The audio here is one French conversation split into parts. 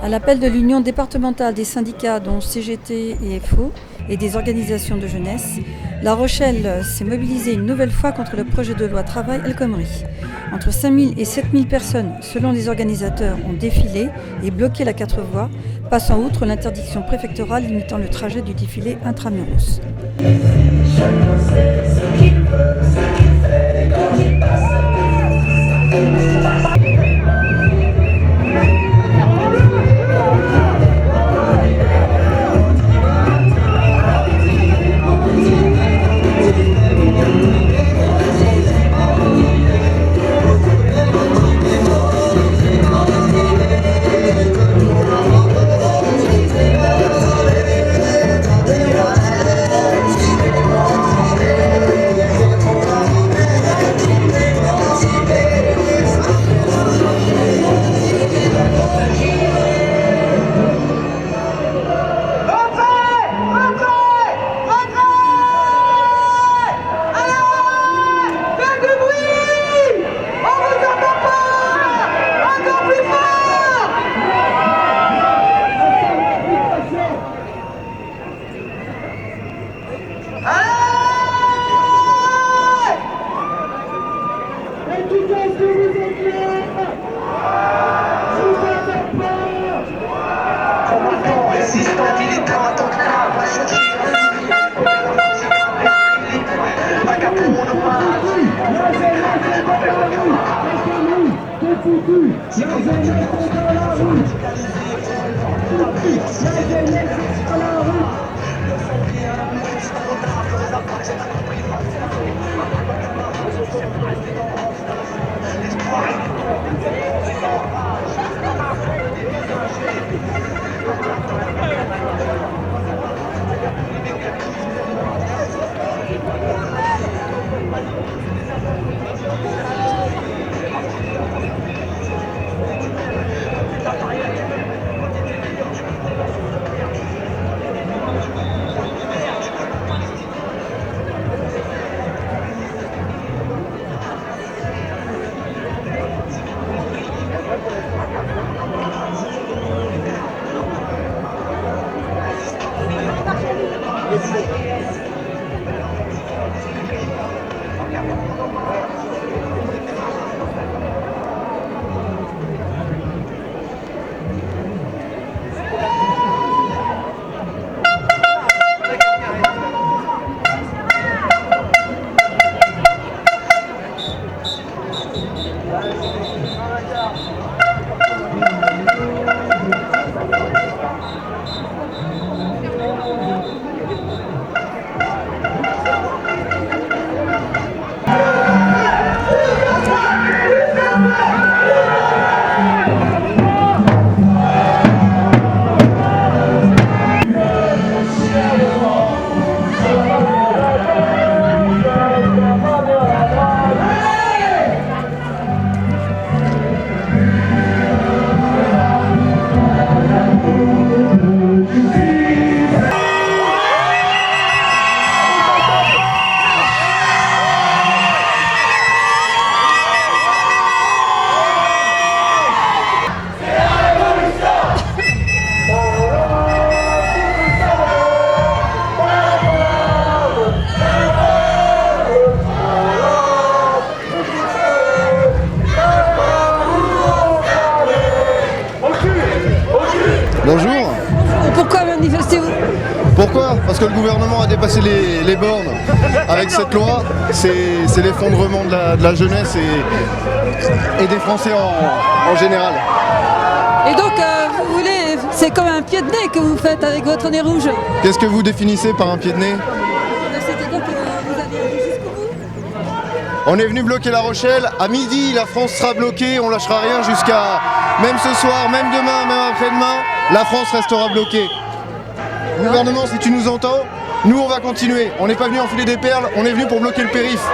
À l'appel de l'Union départementale des syndicats dont CGT et FO et des organisations de jeunesse, La Rochelle s'est mobilisée une nouvelle fois contre le projet de loi Travail El Khomri. Entre 5 000 et 7 000 personnes, selon les organisateurs, ont défilé et bloqué la 4 voies, passant outre l'interdiction préfectorale limitant le trajet du défilé intramuros. Chacun sait ce qu'il veut, ce qu'il fait, et quand il passe. Bonjour. Pourquoi manifestez-vous? Pourquoi? Parce que le gouvernement a dépassé les bornes. Avec cette loi, c'est l'effondrement de la jeunesse et des Français en général. Et donc, vous voulez, c'est comme un pied de nez que vous faites avec votre nez rouge. Qu'est-ce que vous définissez par un pied de nez? C'est-à-dire que vous allez aller jusqu'au bout? On est venu bloquer La Rochelle. À midi, la France sera bloquée. On lâchera rien jusqu'à... Même ce soir, même demain, même après-demain, la France restera bloquée. Gouvernement, si tu nous entends, nous on va continuer. On n'est pas venu enfiler des perles, on est venu pour bloquer le périph'.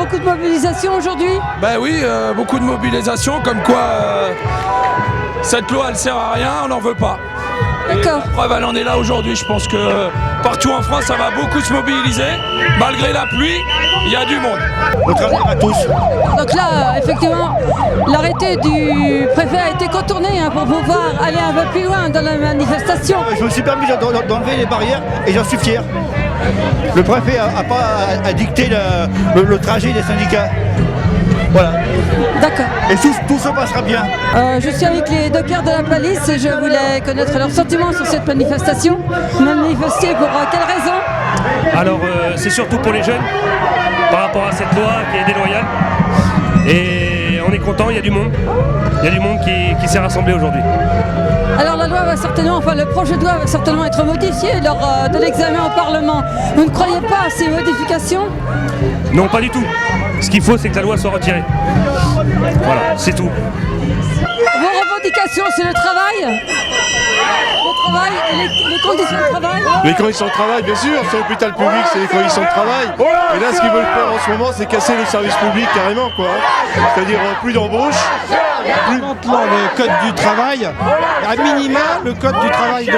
beaucoup de mobilisation aujourd'hui? Ben oui, beaucoup de mobilisation, comme quoi cette loi elle sert à rien, on n'en veut pas. D'accord. La preuve elle en est là aujourd'hui, je pense que partout en France ça va beaucoup se mobiliser, malgré la pluie, il y a du monde. On travaille à tous. Donc là, effectivement, l'arrêté du préfet a été contourné pour pouvoir aller un peu plus loin dans la manifestation. Je me suis permis d'enlever les barrières et j'en suis fier. Le préfet n'a pas à dicter le trajet des syndicats. Voilà. D'accord. Et tout se passera bien. Je suis avec les dockers de la police et je voulais connaître leurs sentiments sur cette manifestation. Manifester pour quelles raisons? Alors c'est surtout pour les jeunes, par rapport à cette loi qui est déloyale. Et on est content, il y a du monde. Il y a du monde qui s'est rassemblé aujourd'hui. Alors la loi va certainement, le projet de loi va certainement être modifié lors de l'examen au Parlement. Vous ne croyez pas à ces modifications? Non, pas du tout. Ce qu'il faut, c'est que la loi soit retirée. Voilà, c'est tout. Vos revendications, c'est le travail? Le travail, les conditions de travail? Les conditions de travail, bien sûr, sur l'hôpital public, c'est les conditions de travail. Et là, ce qu'ils veulent faire en ce moment, c'est casser le service public carrément, quoi. C'est-à-dire plus d'embauche. Maintenant, le code du travail, à minima, le code du travail,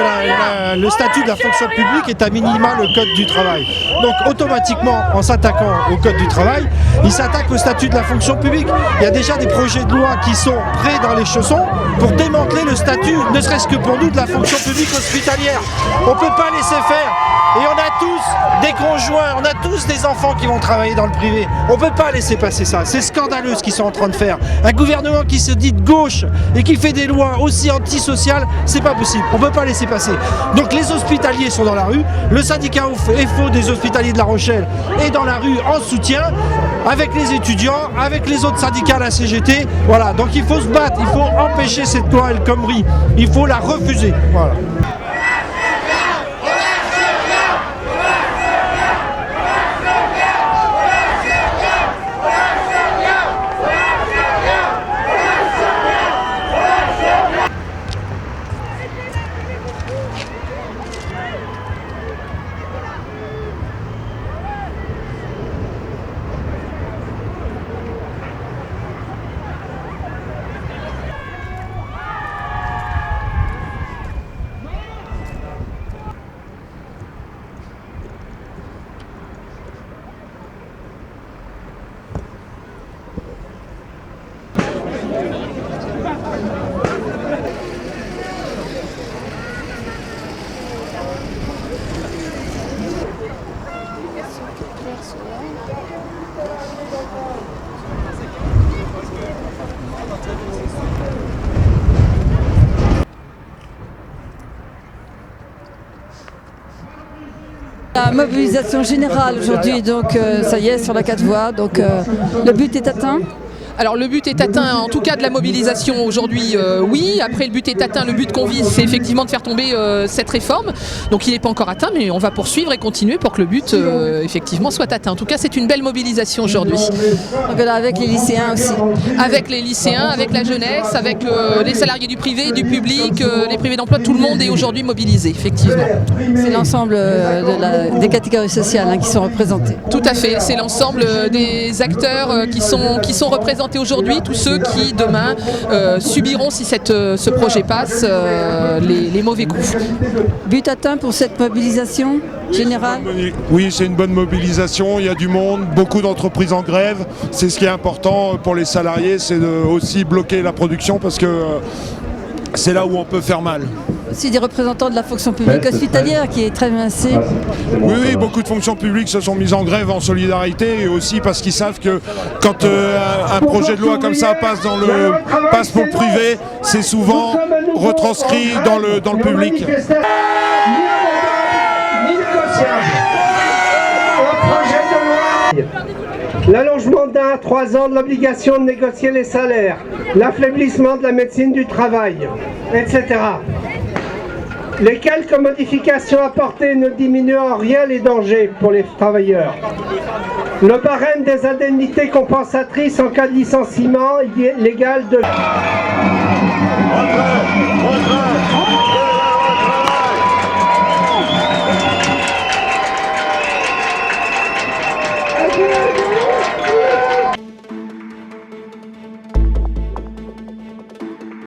le statut de la fonction publique est à minima le code du travail. Donc automatiquement, en s'attaquant au code du travail, il s'attaque au statut de la fonction publique. Il y a déjà des projets de loi qui sont prêts dans les chaussons pour démanteler le statut, ne serait-ce que pour nous, de la fonction publique hospitalière. On ne peut pas laisser faire. Et on a tous des conjoints, on a tous des enfants qui vont travailler dans le privé. On ne peut pas laisser passer ça. C'est scandaleux ce qu'ils sont en train de faire. Un gouvernement qui se dit de gauche et qui fait des lois aussi antisociales, c'est pas possible. On ne peut pas laisser passer. Donc les hospitaliers sont dans la rue. Le syndicat FO des hospitaliers de La Rochelle est dans la rue en soutien avec les étudiants, avec les autres syndicats, la CGT. Voilà. Donc il faut se battre. Il faut empêcher cette loi El Khomri. Il faut la refuser. Voilà. La mobilisation générale aujourd'hui, donc ça y est, sur la 4 voies, donc le but est atteint. Alors le but est atteint, en tout cas de la mobilisation aujourd'hui, oui. Après le but est atteint, le but qu'on vise, c'est effectivement de faire tomber cette réforme. Donc il n'est pas encore atteint, mais on va poursuivre et continuer pour que le but effectivement soit atteint. En tout cas, c'est une belle mobilisation aujourd'hui. Donc là, avec les lycéens aussi. Avec les lycéens, avec la jeunesse, avec les salariés du privé, du public, les privés d'emploi, tout le monde est aujourd'hui mobilisé, effectivement. C'est l'ensemble des catégories sociales qui sont représentées. Tout à fait, c'est l'ensemble des acteurs qui sont représentés aujourd'hui, tous ceux qui demain subiront, si ce projet passe, les mauvais coups. But atteint pour cette mobilisation générale? Oui, c'est une bonne mobilisation, il y a du monde, beaucoup d'entreprises en grève. C'est ce qui est important pour les salariés, c'est de aussi bloquer la production parce que c'est là où on peut faire mal. Aussi des représentants de la fonction publique hospitalière qui est très menacée. Oui, beaucoup de fonctions publiques se sont mises en grève en solidarité et aussi parce qu'ils savent que quand un projet de loi comme ça passe pour le privé, c'est souvent retranscrit dans le public. L'allongement d'1 à 3 ans de l'obligation de négocier les salaires, l'affaiblissement de la médecine du travail, etc. Les quelques modifications apportées ne diminuent en rien les dangers pour les travailleurs. Le barème des indemnités compensatrices en cas de licenciement légal de...